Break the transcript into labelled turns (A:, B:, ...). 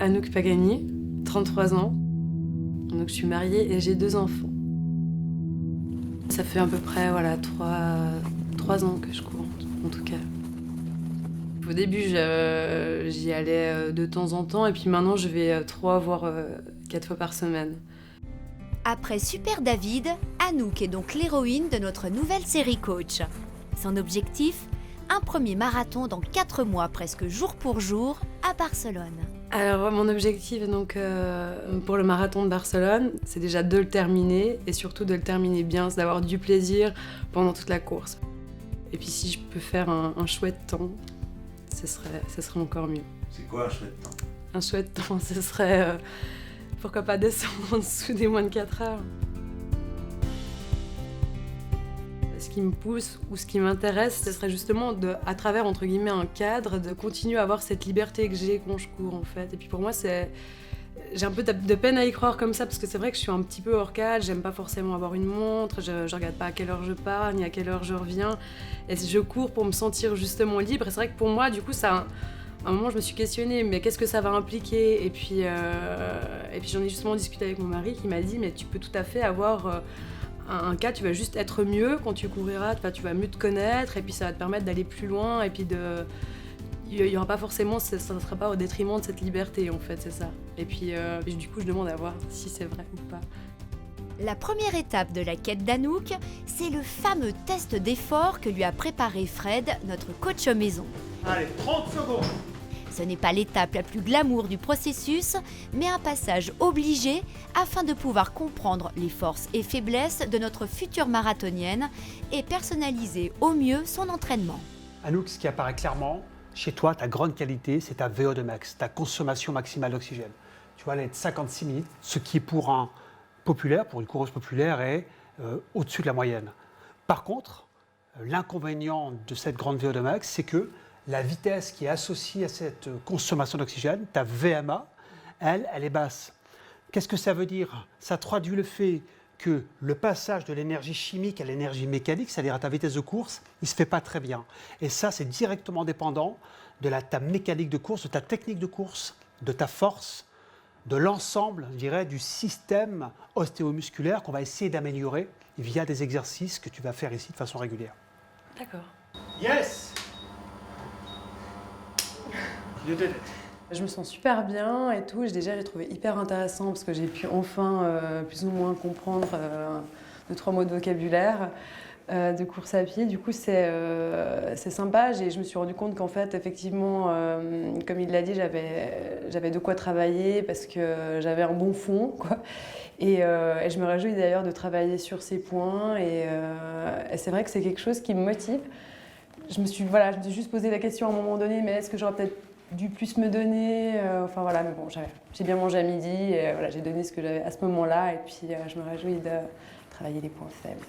A: Anouk Pagani, 33 ans. Donc je suis mariée et j'ai 2 enfants. Ça fait à peu près 3 ans que je cours, en tout cas. Au début, j'y allais de temps en temps et puis maintenant je vais 3 voire 4 fois par semaine.
B: Après Super David, Anouk est donc l'héroïne de notre nouvelle série Coach. Son objectif, un premier marathon dans 4 mois, presque jour pour jour, à Barcelone.
A: Alors mon objectif donc, pour le marathon de Barcelone, c'est déjà de le terminer et surtout de le terminer bien, c'est d'avoir du plaisir pendant toute la course. Et puis si je peux faire un chouette temps, ce serait encore mieux.
C: C'est quoi un chouette temps?
A: Un chouette temps, ce serait pourquoi pas descendre en dessous des moins de 4 heures. Ce qui me pousse ou ce qui m'intéresse, ce serait justement à travers entre guillemets un cadre, de continuer à avoir cette liberté que j'ai quand je cours en fait. Et puis pour moi, j'ai un peu de peine à y croire comme ça parce que c'est vrai que je suis un petit peu hors cadre, j'aime pas forcément avoir une montre, je regarde pas à quelle heure je pars ni à quelle heure je reviens. Et je cours pour me sentir justement libre. Et c'est vrai que pour moi, du coup, à un moment, je me suis questionnée, mais qu'est-ce que ça va impliquer ? Et puis j'en ai justement discuté avec mon mari qui m'a dit, mais tu peux tout à fait avoir un cas, tu vas juste être mieux quand tu couriras, tu vas mieux te connaître et puis ça va te permettre d'aller plus loin et puis il y aura pas forcément, ça ne sera pas au détriment de cette liberté en fait, c'est ça. Et puis du coup, je demande à voir si c'est vrai ou pas.
B: La première étape de la quête d'Anouk, c'est le fameux test d'effort que lui a préparé Fred, notre coach maison.
C: Allez, 30 secondes.
B: Ce n'est pas l'étape la plus glamour du processus, mais un passage obligé afin de pouvoir comprendre les forces et faiblesses de notre future marathonienne et personnaliser au mieux son entraînement.
D: Anouk, ce qui apparaît clairement, chez toi, ta grande qualité, c'est ta VO2 max, ta consommation maximale d'oxygène. Tu vas aller être 56 minutes, ce qui pour un populaire, pour une coureuse populaire, est au-dessus de la moyenne. Par contre, l'inconvénient de cette grande VO2 max, c'est que la vitesse qui est associée à cette consommation d'oxygène, ta VMA, elle est basse. Qu'est-ce que ça veut dire? Ça traduit le fait que le passage de l'énergie chimique à l'énergie mécanique, c'est-à-dire à ta vitesse de course, il ne se fait pas très bien. Et ça, c'est directement dépendant de ta mécanique de course, de ta technique de course, de ta force, de l'ensemble, je dirais, du système ostéomusculaire qu'on va essayer d'améliorer via des exercices que tu vas faire ici de façon régulière.
A: D'accord.
C: Yes.
A: Je me sens super bien et tout. Déjà, j'ai trouvé hyper intéressant parce que j'ai pu enfin plus ou moins comprendre 2-3 mots de vocabulaire de course à pied. Du coup, c'est sympa. Je me suis rendu compte qu'en fait, effectivement, comme il l'a dit, j'avais de quoi travailler parce que j'avais un bon fond, quoi. Et je me réjouis d'ailleurs de travailler sur ces points. Et c'est vrai que c'est quelque chose qui me motive. Je me suis juste posé la question à un moment donné, mais est-ce que j'aurais peut-être dû plus me donner, mais bon, j'ai bien mangé à midi et j'ai donné ce que j'avais à ce moment-là et puis je me réjouis de travailler les points faibles.